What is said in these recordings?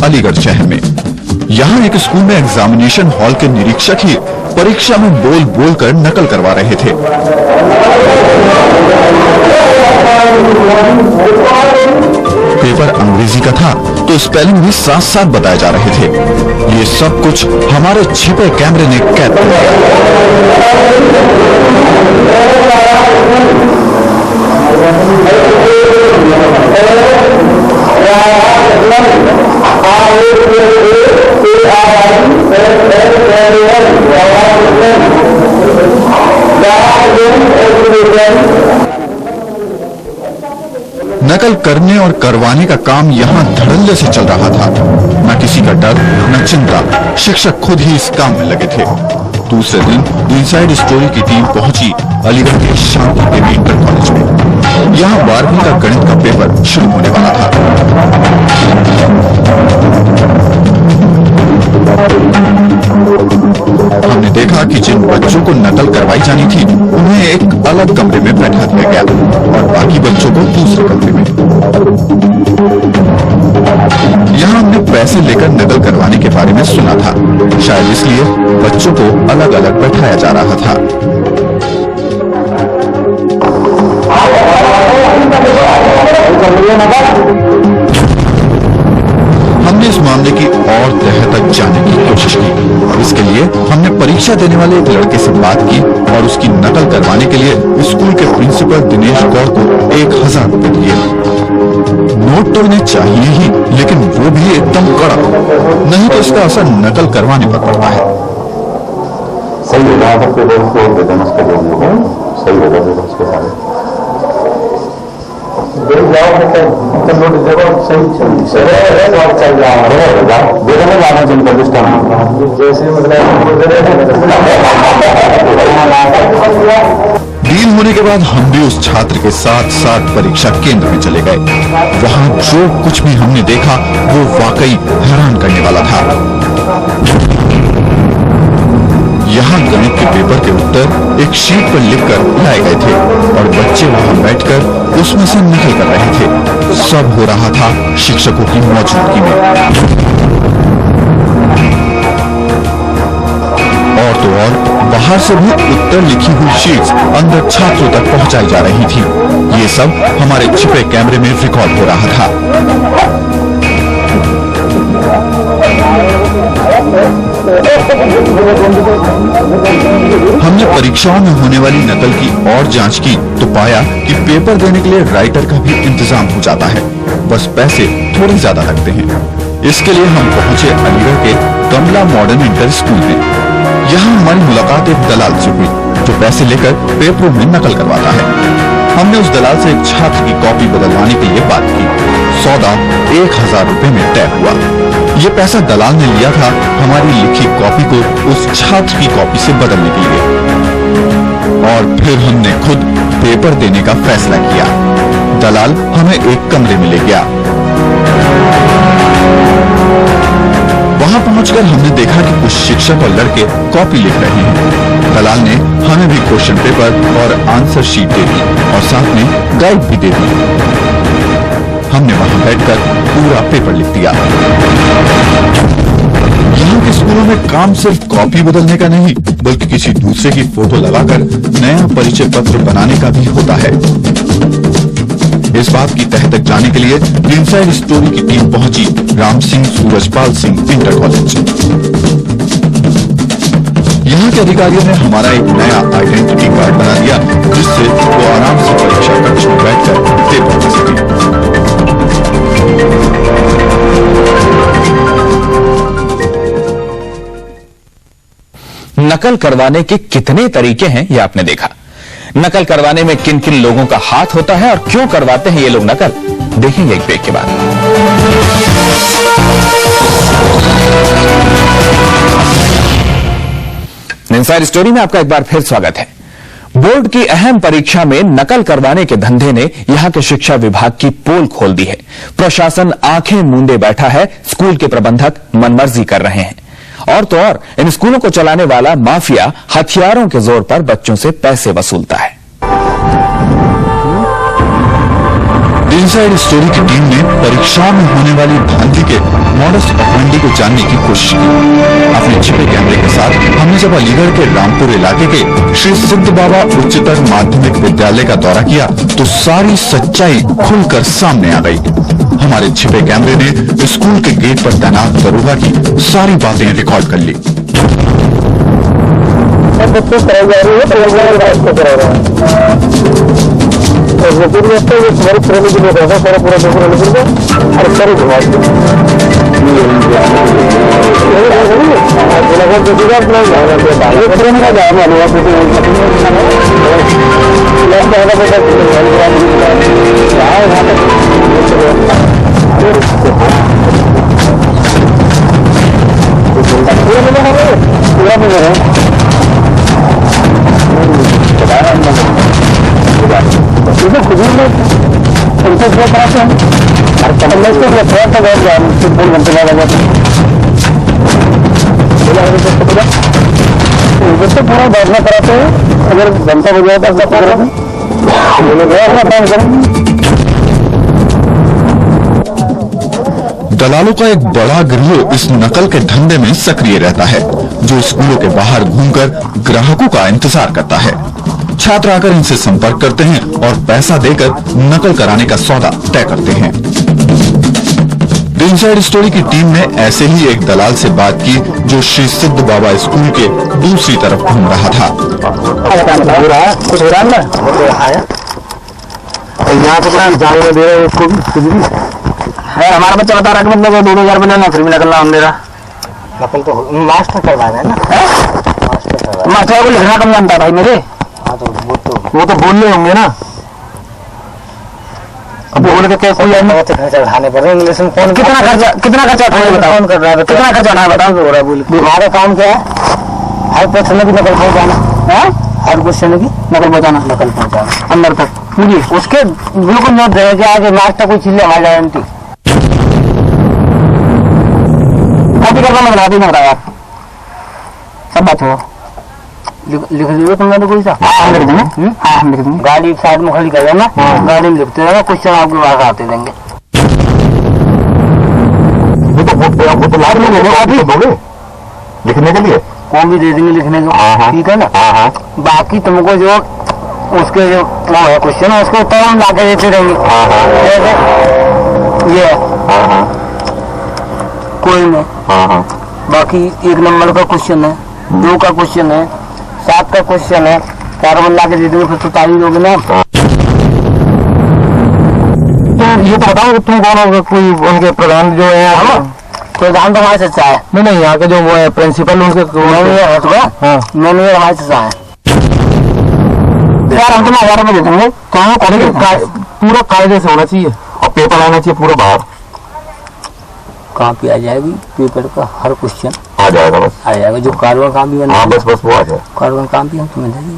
अलीगढ़ शहर में। यहाँ एक स्कूल में एग्जामिनेशन हॉल के निरीक्षक ही परीक्षा में बोल बोल कर नकल करवा रहे थे। पेपर अंग्रेजी का था तो स्पेलिंग भी साथ साथ बताए जा रहे थे। ये सब कुछ हमारे छिपे कैमरे ने कैद कर लिया। नकल करने और करवाने का काम यहाँ धड़ल्ले से चल रहा था। न किसी का डर न चिंता, शिक्षक खुद ही इस काम में लगे थे। दूसरे दिन इनसाइड स्टोरी की टीम पहुंची अलीगढ़ के शांति देवी इंटर कॉलेज में। यहाँ 12वीं का गणित का पेपर शुरू होने वाला था। हमने देखा कि जिन बच्चों को नकल करवाई जानी थी उन्हें एक अलग कमरे में बैठा दिया गया और बाकी बच्चों को दूसरे कमरे में। यहाँ हमने पैसे लेकर नकल करवाने के बारे में सुना था, शायद इसलिए बच्चों को अलग अलग बैठाया जा रहा था। हमने इस मामले की और तह तक जाने की कोशिश की। इसके लिए हमने परीक्षा देने वाले एक लड़के से बात की और उसकी नकल करवाने के लिए स्कूल के प्रिंसिपल दिनेश गौड़ को 1000 रुपए दिए। नोट तो इन्हें चाहिए ही, लेकिन वो भी एकदम कड़ा, नहीं तो इसका असर नकल करवाने पर पड़ता है। सही होगा सही होगा उसके सारे डील होने के बाद हम भी उस छात्र के साथ साथ परीक्षा केंद्र में चले गए। वहां जो कुछ भी हमने देखा वो वाकई हैरान करने वाला था। यहाँ गणित के पेपर के उत्तर एक शीट पर लिखकर लाए गए थे और बच्चे वहां बैठकर उसमें से नकल कर रहे थे। सब हो रहा था शिक्षकों की मौजूदगी में। और तो और बाहर से भी उत्तर लिखी हुई शीट्स अंदर छात्रों तक पहुंचाई जा रही थी। ये सब हमारे छिपे कैमरे में रिकॉर्ड हो रहा था। हमने परीक्षाओं में होने वाली नकल की और जांच की तो पाया कि पेपर देने के लिए राइटर का भी इंतजाम हो जाता है, बस पैसे थोड़े ज्यादा लगते हैं। इसके लिए हम पहुंचे अलीगढ़ के कमला मॉडर्न इंटर स्कूल में। यहाँ हमारी मुलाकात एक दलाल से हुई जो पैसे लेकर पेपरों में नकल करवाता है। हमने उस दलाल से एक छात्र की कॉपी बदलवाने के लिए बात की। सौदा 1000 रुपए में तय हुआ। ये पैसा दलाल ने लिया था हमारी लिखी कॉपी को उस छात्र की कॉपी से बदलने के लिए। और फिर हमने खुद पेपर देने का फैसला किया। दलाल हमें एक कमरे में ले गया। वहां पहुंचकर हमने देखा कि कुछ शिक्षक और लड़के कॉपी लिख रहे हैं। दलाल ने हमें भी क्वेश्चन पेपर और आंसर शीट दे दी और साथ में गाइड भी दे दी। हमने वहां बैठकर पूरा पेपर लिख दिया। यहाँ के स्कूलों में काम सिर्फ कॉपी बदलने का नहीं, बल्कि किसी दूसरे की फोटो लगाकर नया परिचय पत्र बनाने का भी होता है। इस बात की तह तक जाने के लिए इनसाइड स्टोरी की टीम पहुंची राम सिंह सूरजपाल सिंह इंटर कॉलेज। यहाँ के अधिकारियों ने हमारा एक नया आइडेंटिटी कार्ड बना दिया, जिससे वो आराम से परीक्षा कक्ष में बैठकर पेपर दे सके। नकल करवाने के कितने तरीके हैं ये आपने देखा। नकल करवाने में किन किन लोगों का हाथ होता है और क्यों करवाते हैं ये लोग नकल, देखेंगे एक ब्रेक के बाद। इनसाइड स्टोरी में आपका एक बार फिर स्वागत है। बोर्ड की अहम परीक्षा में नकल करवाने के धंधे ने यहां के शिक्षा विभाग की पोल खोल दी है। प्रशासन आंखें मूंदे बैठा है, स्कूल के प्रबंधक मनमर्जी कर रहे हैं। और तो और इन स्कूलों को चलाने वाला माफिया हथियारों के जोर पर बच्चों से पैसे वसूलता है। इनसाइड स्टोरी की टीम ने परीक्षाओं में होने वाली धांधली के मॉडस ऑपरेंडी को जानने की कोशिश की। अपने छिपे कैमरे के साथ हमने जब अलीगढ़ के रामपुर इलाके के श्री सिद्ध बाबा उच्चतर माध्यमिक विद्यालय का दौरा किया तो सारी सच्चाई खुलकर सामने आ गई। हमारे छिपे कैमरे ने स्कूल के गेट पर तैनात दरोगा की सारी बातें रिकॉर्ड कर ली। बच्चे कराई जा रही है, करा रहा है। लेकिन दोस्तों ये तुम्हारी ट्रेनिंग के लिए रहता सारा पूरा पेपर निकल गया और सारी घुमा पूरा बैठना कराते हैं। अगर घंटा हो जाए तो दलालों का एक बड़ा गिरोह इस नकल के धंधे में सक्रिय रहता है, जो स्कूलों के बाहर घूमकर ग्राहकों का इंतजार करता है। छात्र आकर इनसे संपर्क करते हैं और पैसा देकर नकल कराने का सौदा तय करते हैं। इनसाइड स्टोरी की टीम ने ऐसे ही एक दलाल से बात की जो श्री सिद्ध बाबा स्कूल के दूसरी तरफ घूम रहा था। कुछ हो रहा है ना, यहाँ तो जाने दे रहे उसको भी है। हमारा बच्चा बता रहा है कि मतलब 2000 बनाना फिर भी निकलना हम दे रहा। नकल तो मास्टर करवाना है ना, मास्टर को लिखना कम जानता भाई मेरे। वो तो बोलने होंगे ना, अब बोल के कोई खर्चा उठाने पड़ रहे इंग्लिश में। फोन कितना खर्चा उठाने बताओ, फोन कर रहा है कितना खर्चा उठाना बताओ। हो रहा है बोल हमारा काम क्या है, हर क्वेश्चन की नकल पहुंचाना है, हर क्वेश्चन की नकल पहुंचाना अंदर तक पूरी। उसके बिल्कुल नोट रहेगा आगे मास्टर कोई चीज हमारी गारंटी कॉपी करना मैं बता दी ना बताया सब बात हो। लिख लीजिए तुमने तो कोई सा हम लिख देंगे। हाँ हम लिख देंगे, गाड़ी साइड में खड़ी कर देना, गाड़ी में लिखते रहेगा, क्वेश्चन आपके पास आते देंगे। वो तो लाभ नहीं लिखने के लिए कौन भी दे देंगे लिखने को, ठीक है ना। बाकी तुमको जो उसके जो है क्वेश्चन है उसको उत्तर हम लाके देते रहेंगे। ये कोई नहीं, बाकी 1 नंबर का क्वेश्चन है, 2 का क्वेश्चन है, 7 का क्वेश्चन है, 4 बन लाके दे देंगे, फिर तो तारीफ होगी ना। तो ये तो बताओ तुम कौन होगा, कोई उनके प्रधान जो है? हम प्रधान तो हमारे चचा है। नहीं यहाँ के जो वो है प्रिंसिपल उनके मैनेजर हमारे चचा है। यार हम तुम्हें 1000 रुपये दे देंगे, पूरा कायदे से होना चाहिए और पेपर आना चाहिए पूरा बाहर। कॉपी आ जाएगी पेपर का, हर क्वेश्चन आ जाएगा, बस आ जाएगा। जो कार्बन काम भी बना, बस वो आ जाए, कार्बन काम भी हम तुम्हें देंगे।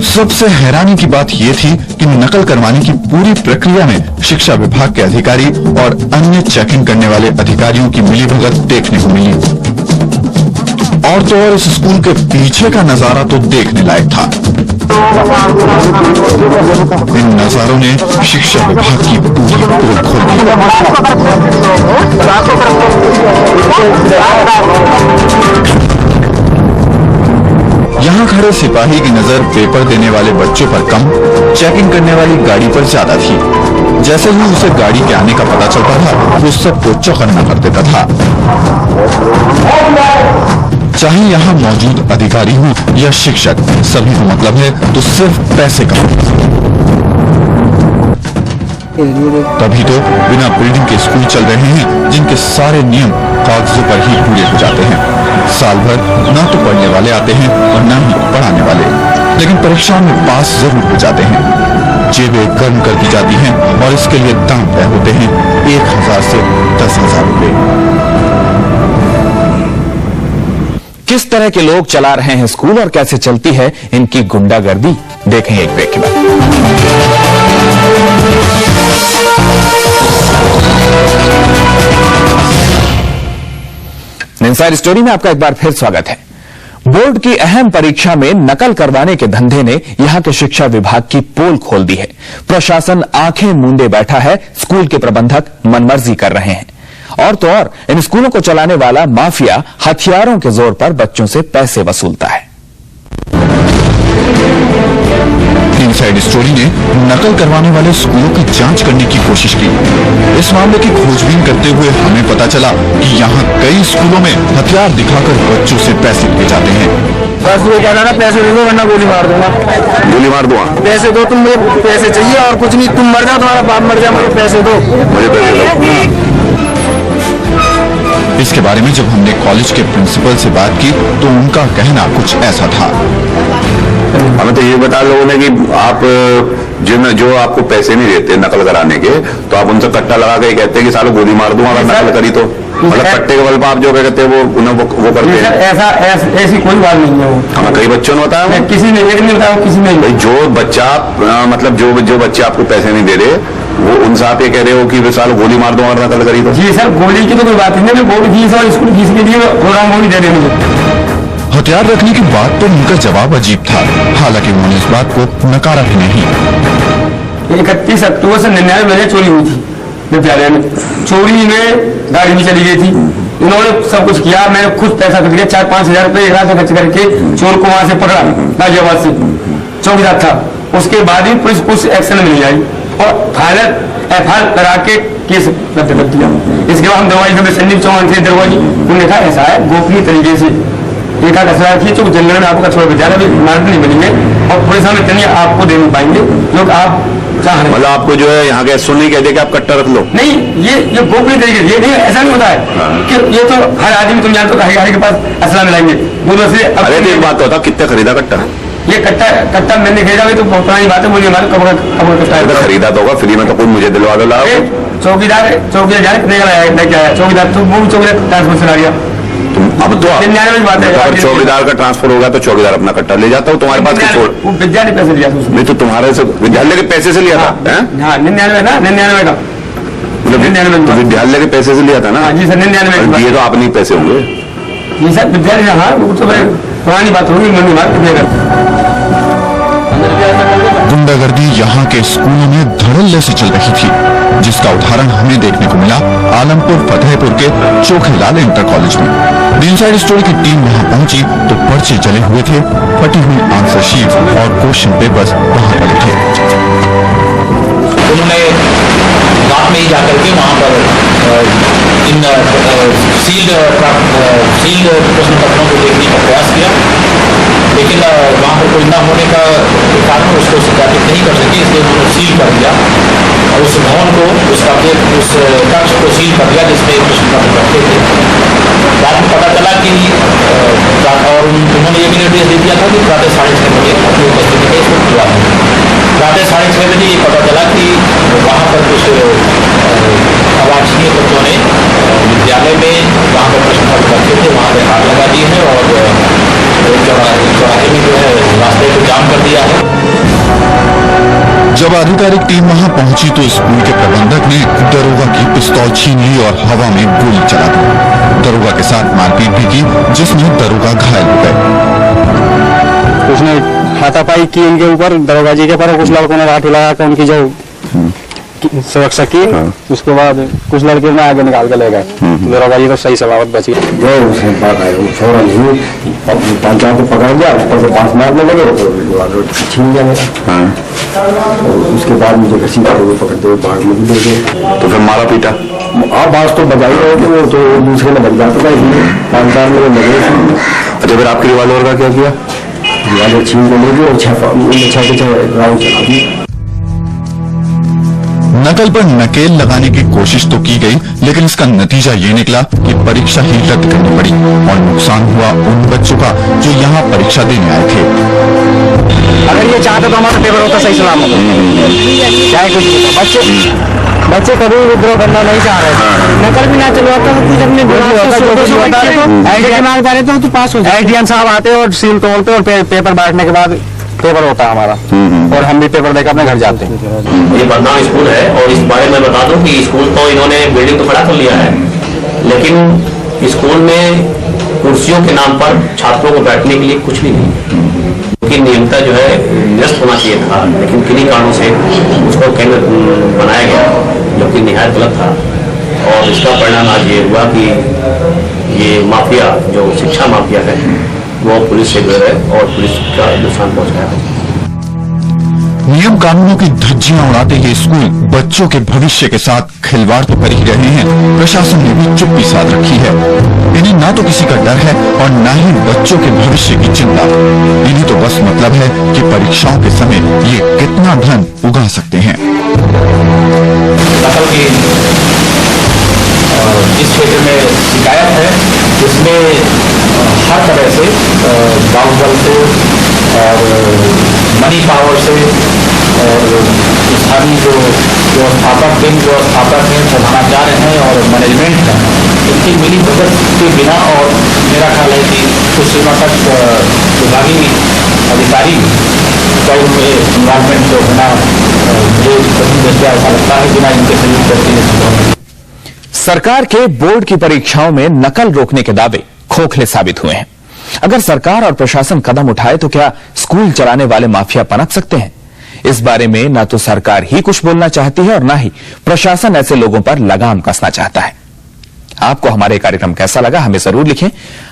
सबसे हैरानी की बात यह थी कि नकल करवाने की पूरी प्रक्रिया में शिक्षा विभाग के अधिकारी और अन्य चेकिंग करने वाले अधिकारियों की मिलीभगत देखने को मिली। और तो और इस स्कूल के पीछे का नजारा तो देखने लायक था। इन नजारों ने शिक्षा विभाग की पूरी पोल खोल दी। यहाँ खड़े सिपाही की नजर पेपर देने वाले बच्चों पर कम, चेकिंग करने वाली गाड़ी पर ज्यादा थी। जैसे ही उसे गाड़ी के आने का पता चलता था वो सबको चौकन्ना कर देता था। चाहे यहाँ मौजूद अधिकारी हो या शिक्षक, सभी को मतलब है तो सिर्फ पैसे का। तभी तो बिना बिल्डिंग के स्कूल चल रहे हैं जिनके सारे नियम कागजों पर ही पूरे हो जाते हैं। साल भर ना तो पढ़ने वाले आते हैं और ना ही पढ़ाने वाले, लेकिन परीक्षा में पास जरूर हो जाते हैं। जेबें गर्म कर दी जाती हैं और इसके लिए दाम तय होते हैं 1000 से 10,000 रुपए। किस तरह के लोग चला रहे हैं स्कूल और कैसे चलती है इनकी गुंडागर्दी, देखें एक ब्रेक के बाद। इनसाइड स्टोरी में आपका एक बार फिर स्वागत है। बोर्ड की अहम परीक्षा में नकल करवाने के धंधे ने यहां के शिक्षा विभाग की पोल खोल दी है। प्रशासन आंखें मूंदे बैठा है, स्कूल के प्रबंधक मनमर्जी कर रहे हैं। और तो और इन स्कूलों को चलाने वाला माफिया हथियारों के जोर पर बच्चों से पैसे वसूलता है। इनसाइड स्टोरी ने नकल करवाने वाले स्कूलों की जांच करने की कोशिश की। इस मामले की खोजबीन करते हुए हमें पता चला कि यहाँ कई स्कूलों में हथियार दिखाकर बच्चों से पैसे लिए जाते हैं। बस ये कह रहा ना, पैसे दे दो वरना गोली मार दूंगा। गोली मार दूंगा। पैसे दो, तुम मुझे पैसे चाहिए और कुछ नहीं। तुम मर जाओ, तुम्हारा बाप मर जाए, मुझे पैसे दो। मुझे पैसे दो। इसके बारे में जब हमने कॉलेज के प्रिंसिपल से बात की तो उनका कहना कुछ ऐसा था। हमें तो ये बता लोगों ने कि आप जो आपको पैसे नहीं देते नकल कराने के, तो आप उनसे कट्टा लगा के कहते हैं कि सालों गोली मार दूंगा अगर नकल करी तो। मतलब कट्टे के बल पर आप जो कहते हैं वो करते हैं। ऐसी कोई बात नहीं है। वो हमें कई बच्चों ने बताया, किसी ने एक नहीं बताया, किसी ने भाई जो बच्चा मतलब जो बच्चे आपको पैसे नहीं दे रहे वो उनसे आप ये कह रहे हो कि साल गोली मार दूंगा अगर नकल करी तो। जी सर, गोली की तो कोई बात नहीं है। बोर्ड फीस और स्कूल फीस के लिए थोड़ा गोली दे देंगे। हथियार रखने की बात पर उनका जवाब अजीब था, हालांकि उन्होंने इस बात को नकारा भी नहीं। 31 अक्टूबर से 99 में चोरी हुई थी विद्यालय में। चोरी में गाड़ी भी चली गई थी। इन्होंने सब कुछ किया। मैंने खुद पैसा खर्च किया, 4-5 हजार रुपये एक रात खर्च करके चोर को वहां से पकड़ा, गाजियाबाद से चौकीदार था। उसके बाद ही पुलिस कुछ एक्शन में नहीं आई और फाइनल FIR लगा के केस रद्द कर दिया। इसके बाद हम दरवाजे संदीप चौहान थे दरवाजे, उन्होंने कहा ऐसा है गोपनीय तरीके से एक कचरा रखिए, चौक जंगल में आपको कचरा विद्यालय भी इमारत नहीं बनेंगे और पुलिस हमें इतनी आपको दे नहीं पाएंगे लोग आप चाह रहे। मतलब आपको जो है यहाँ के सुन नहीं कहते कि आप कट्टा रख लो। नहीं, ये गोपनीय तरीके से, ये नहीं ऐसा नहीं होता है कि ये तो हर आदमी तुम जानते हो हर के पास असला मिलाएंगे दोनों से। अरे तो एक बात होता, कितने खरीदा कट्टा? ये कट्टा मैंने खरीदा तो बहुत पुरानी बात है। मुझे हमारे कब कट्टा है खरीदा तो होगा फ्री में, तो कोई मुझे दिलवा दो। चौकीदार जाने कितने लेके आया चौकीदार, तो वो चौकीदार ट्रांसफर चला गया। अब तो 99 बात है। अगर चौकीदार का ट्रांसफर हो गया तो चौकीदार अपना कट्टा ले जाता हूँ। तुम्हारे पास वो विद्यालय पैसे लिया था उसने। नहीं तो तुम्हारे से विद्यालय के पैसे से लिया था। हाँ 99 ना, 99 का मतलब विद्यालय के पैसे से लिया था ना। जी सर, 99 ये तो आप नहीं पैसे होंगे। जी सर, विद्यालय हाँ वो तो पुरानी बात होगी। मन बात गुंडागर्दी यहाँ के स्कूलों में धड़ल्ले से चल रही थी, जिसका उदाहरण हमें देखने को मिला आलमपुर फतेहपुर के चोखेलाल इंटर कॉलेज में। द इनसाइड स्टोरी की टीम वहां पहुंची तो पर्चे जले हुए थे, फटी हुई आंसर शीट और क्वेश्चन पेपर्स वहां पड़े थे। उन्होंने रात में ही जाकर के वहाँ पर इन सील्ड प्रश्न पत्रों को देखने का प्रयास किया, लेकिन वहाँ पर कोई न होने का कारण उसको सत्यापित नहीं कर सके, इसलिए उन्होंने सील कर दिया और उस भवन को उस कक्ष को सील कर दिया जिसमें प्रश्न पत्र रखे थे। बाद में पता चला कि और उन्होंने ये भी निर्देश दे दिया था कि प्रातः 6:30 बजे अपनी उपस्थिति में इसको खुलवा दें। प्रातः 6:30 बजे ये पता चला कि वहाँ पर कुछ अवांछनीय तत्वों ने विद्यालय में जहाँ पर प्रश्न पत्र रखे थे वहाँ पर आग लगा दी है और चौराहे में जो है रास्ते को जाम कर दिया है। जब आधिकारिक टीम वहां पहुंची तो स्कूल के प्रबंधक ने दरोगा की पिस्तौल छीन ली और हवा में गोली चला दी। दरोगा के साथ मारपीट भी की, जिसमें दरोगा घायल हो गए। उसने हाथापाई की उनके ऊपर, दरोगा जी के ऊपर। कुछ लड़कों ने लाठी लगा कर उनकी जो सुरक्षा की। उसके बाद कुछ लड़के ने आगे निकाल के ले गए। दरोगा जी तो सही सलामत बची। जो उसने छोड़ा नहीं, पंचायत को पकड़ लिया, ऊपर से 5 मारने लगे तो छीन गया मेरा। उसके बाद मुझे घसीटा हुए पकड़ते हुए बाहर में भी दे गए। तो फिर मारा पीटा? आप बात तो बजा ही रहे थे, वो तो दूसरे में लग जाता था, इसलिए 5-4 लोग लगे। अच्छा, फिर आपके रिवॉल्वर का क्या किया? रिवॉल्वर छीन के ले गए और 6 राउंड चला दिए। नकल पर नकेल लगाने की कोशिश तो की गई, लेकिन इसका नतीजा ये निकला कि परीक्षा ही रद्द करनी पड़ी और नुकसान हुआ उन बच्चों का जो यहाँ परीक्षा देने आए थे। अगर ये चाहते तो हमारा पेपर होता सही सलामत। चाहे कुछ बच्चे कभी विद्रोह करना नहीं चाह रहे। नकल भी ना चलवाता तो कुछ अपने तो पास हो जाए। एडीएम साहब आते और सील तोड़ते और पेपर बांटने के बाद पेपर होता है हमारा और हम भी पेपर देकर अपने घर जाते हैं। ये बदनाम स्कूल है और इस बारे में बता दूं कि स्कूल तो इन्होंने बिल्डिंग तो खड़ा कर लिया है, लेकिन स्कूल में कुर्सियों के नाम पर छात्रों को बैठने के लिए कुछ भी नहीं, क्योंकि नियमता जो है निरस्त होना चाहिए था, लेकिन किन्हीं कारणों से उसको केंद्र बनाया गया, जो कि निहायत गलत था। और इसका परिणाम आज ये हुआ कि ये माफिया जो शिक्षा माफिया है वो पुलिस से जुड़ है और पुलिस का नुकसान पहुंचाया है। नियम कानूनों की धज्जियां उड़ाते ये स्कूल बच्चों के भविष्य के साथ खिलवाड़ तो कर ही रहे हैं, प्रशासन ने भी चुप्पी साध रखी है। इन्हें ना तो किसी का डर है और ना ही बच्चों के भविष्य की चिंता। इन्हें तो बस मतलब है कि परीक्षाओं के समय ये कितना धन उगा सकते हैं। नकल की जिस क्षेत्र में शिकायत है उसमें हर तरह से बाहुबल से और मनी पावर से और स्थानीय जो व्यवस्थापक टीम व्यवस्थापक हैं, प्रधानाचार्य हैं और मैनेजमेंट हैं, इनकी मिली भगत के बिना और मेरा ख्याल है कि कुछ सीमा तक विभागीय अधिकारी का इनमें इन्वॉल्वमेंट होना मुझे दृष्टिया ऐसा लगता है बिना इनके सहयोग करके। सरकार के बोर्ड की परीक्षाओं में नकल रोकने के दावे खोखले साबित हुए हैं। अगर सरकार और प्रशासन कदम उठाए तो क्या स्कूल चलाने वाले माफिया पनप सकते हैं? इस बारे में न तो सरकार ही कुछ बोलना चाहती है और न ही प्रशासन ऐसे लोगों पर लगाम कसना चाहता है। आपको हमारे कार्यक्रम कैसा लगा हमें जरूर लिखें।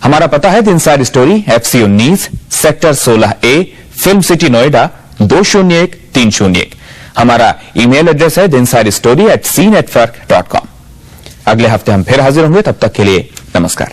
हमारा पता है the inside story, FC 19, sector 16A, film city, Noida 201-301। हमारा ईमेल एड्रेस है theinsidestory@cnetwork.com। अगले हफ्ते हम फिर हाजिर होंगे, तब तक के लिए नमस्कार।